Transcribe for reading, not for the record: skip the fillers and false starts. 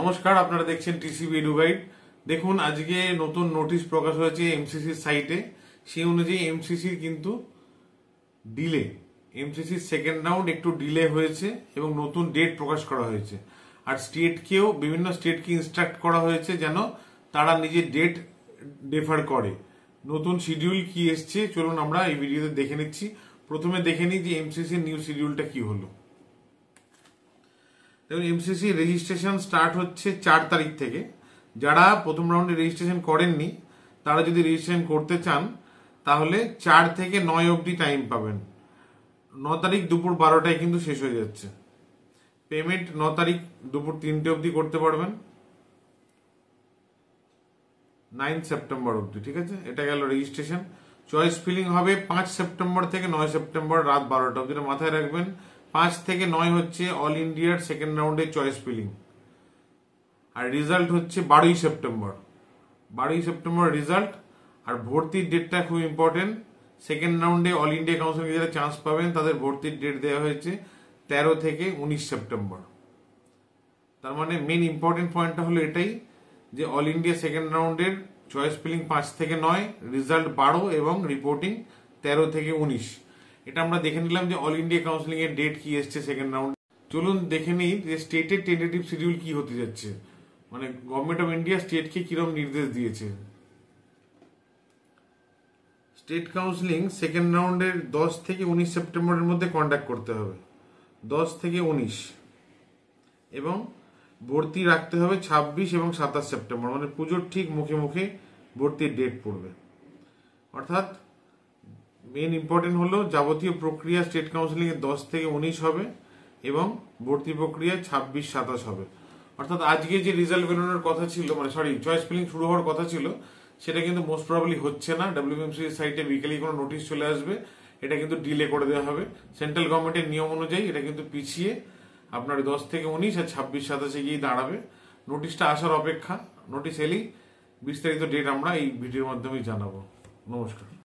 নমস্কার, আপনারা দেখছেন টিসিবি এডু গাইড। দেখুন, আজকে নতুন নোটিশ প্রকাশ হয়েছে এমসিসির সাইটে। সেই অনুযায়ী এমসিসির কিন্তু ডিলে, এমসিসির সেকেন্ড রাউন্ড একটু ডিলে হয়েছে এবং নতুন ডেট প্রকাশ করা হয়েছে। আর স্টেটকেও, বিভিন্ন স্টেটকে ইনস্ট্রাক্ট করা হয়েছে যেন তারা নিজের ডেট ডেফার করে। নতুন শিডিউল কি এসছে চলুন আমরা এই ভিডিওতে দেখে নিচ্ছি। প্রথমে দেখে নিই যে এমসিসির নিউ শিডিউলটা কি হলো। দেখুন, এমসিসি রেজিস্ট্রেশন স্টার্ট হচ্ছে 4 তারিখ থেকে। যারা প্রথম রাউন্ডে রেজিস্ট্রেশন করেননি তারা যদি রেজিস্ট্রেশন করতে চান তাহলে 4 থেকে 9 অবধি টাইম পাবেন। 9 তারিখ দুপুর 12টায় কিন্তু শেষ হয়ে যাচ্ছে। পেমেন্ট 9 তারিখ দুপুর 3টে অবধি করতে পারবেন, 9 সেপ্টেম্বর অবধি। ঠিক আছে, এটা গেল রেজিস্ট্রেশন। চয়েস ফিলিং হবে 5 সেপ্টেম্বর থেকে 9 সেপ্টেম্বর রাত 12টা অবধি। মাথায় রাখবেন, 5 থেকে 9 হচ্ছে অল ইন্ডিয়ার সেকেন্ড রাউন্ডের চয়েস ফিলিং। আর রেজাল্ট হচ্ছে 12ই সেপ্টেম্বর। 12ই সেপ্টেম্বর রেজাল্ট। আর ভর্তির ডেটটা খুব ইম্পর্টেন্ট। সেকেন্ড রাউন্ডে অল ইন্ডিয়া কাউন্সিলিং যারা চান্স পাবেন তাদের ভর্তির ডেট দেওয়া হয়েছে 13 থেকে 19 সেপ্টেম্বর। তার মানে মেন ইম্পর্টেন্ট পয়েন্টটা হলো এটাই যে অল ইন্ডিয়া সেকেন্ড রাউন্ডের চয়েস ফিলিং 5 থেকে 9, রেজাল্ট 12 এবং রিপোর্টিং 13 থেকে 19। এটা আমরা দেখে নিলাম যে অল ইন্ডিয়া কাউন্সিলিং এর ডেট কি এসছে সেকেন্ড রাউন্ড। চলুন দেখে নিই যে স্টেটের টেন্টেটিভ শিডিউল কি হতে যাচ্ছে, মানে গভর্নমেন্ট অফ ইন্ডিয়া স্টেটকে কিরকম নির্দেশ দিয়েছে। স্টেট কাউন্সিলিং সেকেন্ড রাউন্ডের 10 থেকে 19 সেপ্টেম্বরের মধ্যে কন্ডাক্ট করতে হবে, 10 থেকে 19। এবং ভর্তি রাখতে হবে 26 এবং 27 সেপ্টেম্বর, মানে পুজোর ঠিক মুখে মুখে ভর্তির ডেট পড়বে। অর্থাৎ মেন ইম্পর্টেন্ট হলো যাবতীয় প্রক্রিয়া স্টেট কাউন্সিলিং এর 10 থেকে 19 হবে এবং ভর্তি প্রক্রিয়া 26-27 হবে। অর্থাৎ আজকে যে রেজাল্ট বেরোনোর কথা ছিল, মানে চয়েস ফিলিং শুরু হওয়ার কথা ছিল, সেটা কিন্তু মোস্ট প্রবাবলি হচ্ছে না। ডাব্লিউবিএমসি সাইটে বিকেলে কোনো নোটিশ চলে আসবে, এটা কিন্তু ডিলে করে দেওয়া হবে। সেন্ট্রাল গভর্নমেন্টের নিয়ম অনুযায়ী এটা কিন্তু পিছিয়ে আপনার 10 থেকে 19 আর 26-27 গিয়ে দাঁড়াবে। নোটিশটা আসার অপেক্ষা। নোটিশ এলেই বিস্তারিত ডেট আমরা এই ভিডিওর মাধ্যমে জানাবো। নমস্কার।